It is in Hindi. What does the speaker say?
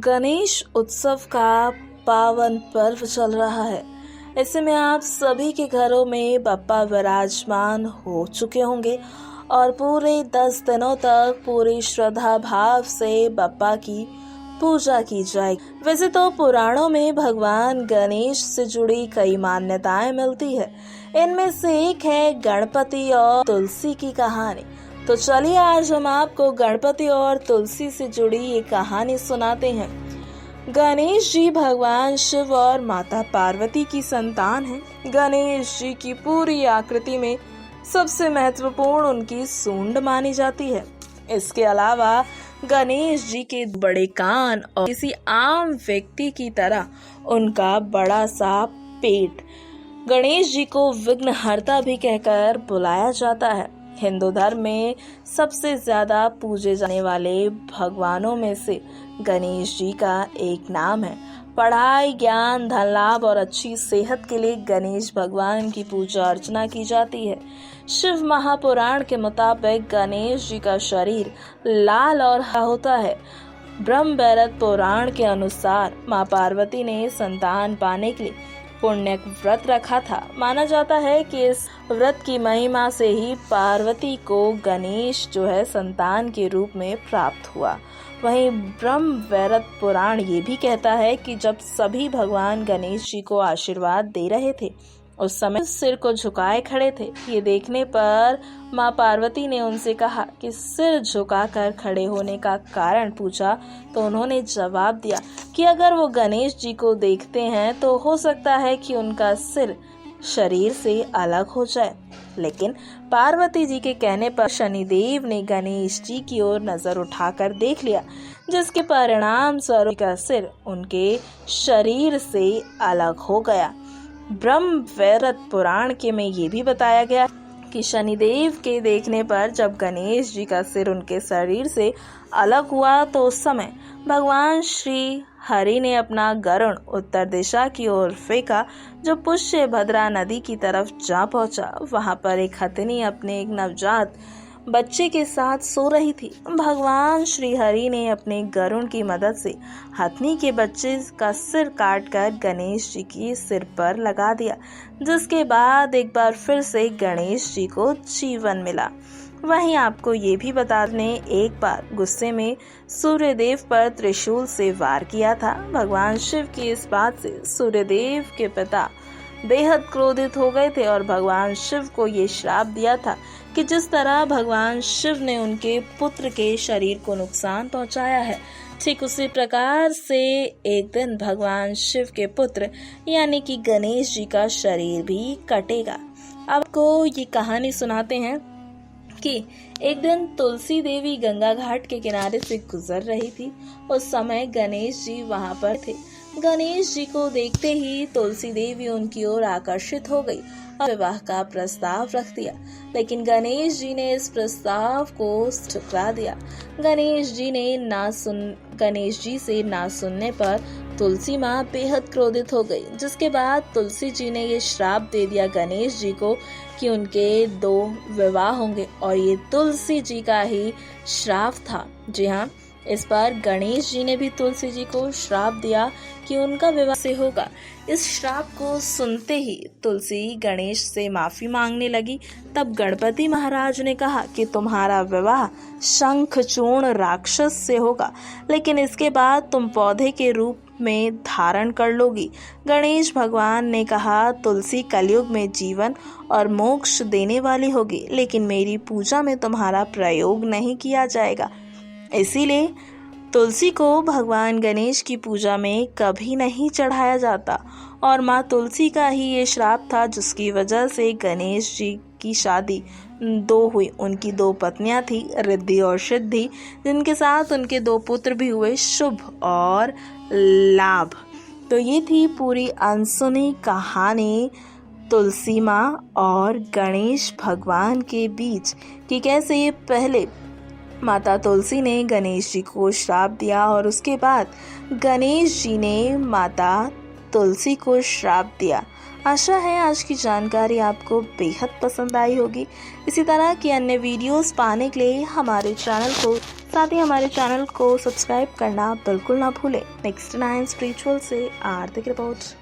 गणेश उत्सव का पावन पर्व चल रहा है। ऐसे में आप सभी के घरों में बप्पा विराजमान हो चुके होंगे और पूरे 10 दिनों तक पूरी श्रद्धा भाव से बप्पा की पूजा की जाएगी। वैसे तो पुराणों में भगवान गणेश से जुड़ी कई मान्यताएं मिलती है। इनमें से एक है गणपति और तुलसी की कहानी। तो चलिए आज हम आपको गणपति और तुलसी से जुड़ी ये कहानी सुनाते हैं। गणेश जी भगवान शिव और माता पार्वती की संतान हैं। गणेश जी की पूरी आकृति में सबसे महत्वपूर्ण उनकी सूंड मानी जाती है। इसके अलावा गणेश जी के बड़े कान और किसी आम व्यक्ति की तरह उनका बड़ा सा पेट। गणेश जी को विघ्नहर्ता भी कहकर बुलाया जाता है। हिंदू धर्म में सबसे ज्यादा पूजे जाने वाले भगवानों में से गणेश जी का एक नाम है। पढ़ाई, ज्ञान, धन लाभ और अच्छी सेहत के लिए गणेश भगवान की पूजा अर्चना की जाती है। शिव महापुराण के मुताबिक गणेश जी का शरीर लाल और हरा होता है। ब्रह्म वैवर्त पुराण के अनुसार माँ पार्वती ने संतान पाने के लिए पुण्य व्रत रखा था। माना जाता है कि इस व्रत की महिमा से ही पार्वती को गणेश जो है संतान के रूप में प्राप्त हुआ। वहीं ब्रह्म वैवर्त पुराण ये भी कहता है कि जब सभी भगवान गणेश जी को आशीर्वाद दे रहे थे उस समय सिर को झुकाए खड़े थे। ये देखने पर माँ पार्वती ने उनसे कहा कि सिर झुकाकर खड़े होने का कारण पूछा तो उन्होंने जवाब दिया कि अगर वो गणेश जी को देखते हैं तो हो सकता है कि उनका सिर शरीर से अलग हो जाए। लेकिन पार्वती जी के कहने पर शनिदेव ने गणेश जी की ओर नजर उठाकर देख लिया, जिसके परिणाम स्वरूप का सिर उनके शरीर से अलग हो गया। ब्रह्म वैवर्त पुराण के में ये भी बताया गया कि शनिदेव के देखने पर जब गणेश जी का सिर उनके शरीर से अलग हुआ तो उस समय भगवान श्री हरि ने अपना गरुड़ उत्तर दिशा की ओर फेंका, जो पुष्य भद्रा नदी की तरफ जा पहुंचा। वहां पर एक हथिनी अपने एक नवजात बच्चे के साथ सो रही थी। भगवान श्री हरि ने अपने गरुड़ की मदद से हथनी के बच्चे का सिर काटकर गणेश जी की सिर पर लगा दिया, जिसके बाद एक बार फिर से गणेश जी को जीवन मिला। वहीं आपको ये भी बता दें, एक बार गुस्से में सूर्यदेव पर त्रिशूल से वार किया था। भगवान शिव की इस बात से सूर्यदेव के पिता बेहद क्रोधित हो गए थे और भगवान शिव को ये श्राप दिया था कि जिस तरह भगवान शिव ने उनके पुत्र के शरीर को नुकसान पहुंचाया है, ठीक उसी प्रकार से एक दिन भगवान शिव के पुत्र यानी कि गणेश जी का शरीर भी कटेगा। आपको ये कहानी सुनाते हैं कि एक दिन तुलसी देवी गंगा घाट के किनारे से गुजर रही थी। उस समय गणेश जी वहां पर थे। गणेश जी को देखते ही तुलसी देवी उनकी ओर आकर्षित हो गई और विवाह का प्रस्ताव रख दिया, लेकिन गणेश जी ने इस प्रस्ताव को ठुकरा दिया। गणेश जी से ना सुनने पर तुलसी माँ बेहद क्रोधित हो गई, जिसके बाद तुलसी जी ने ये श्राप दे दिया गणेश जी को कि उनके 2 विवाह होंगे और ये तुलसी जी का ही श्राप था। जी हाँ, इस बार गणेश जी ने भी तुलसी जी को श्राप दिया कि उनका विवाह से होगा। इस श्राप को सुनते ही तुलसी गणेश से माफी मांगने लगी। तब गणपति महाराज ने कहा कि तुम्हारा विवाह शंखचूर्ण राक्षस से होगा, लेकिन इसके बाद तुम पौधे के रूप में धारण कर लोगी। गणेश भगवान ने कहा, तुलसी कलयुग में जीवन और मोक्ष देने वाली होगी, लेकिन मेरी पूजा में तुम्हारा प्रयोग नहीं किया जाएगा। इसीलिए तुलसी को भगवान गणेश की पूजा में कभी नहीं चढ़ाया जाता और माँ तुलसी का ही ये श्राप था, जिसकी वजह से गणेश जी की शादी 2 हुई। उनकी 2 पत्नियां थी, रिद्धि और सिद्धि, जिनके साथ उनके 2 पुत्र भी हुए, शुभ और लाभ। तो ये थी पूरी अनसुनी कहानी तुलसी माँ और गणेश भगवान के बीच कि कैसे ये पहले माता तुलसी ने गणेश जी को श्राप दिया और उसके बाद गणेश जी ने माता तुलसी को श्राप दिया। आशा है आज की जानकारी आपको बेहद पसंद आई होगी। इसी तरह की अन्य वीडियोस पाने के लिए हमारे चैनल को साथ ही हमारे चैनल को सब्सक्राइब करना बिल्कुल ना भूलें। नेक्स्ट 9 स्पिरिचुअल से आरती की रिपोर्ट।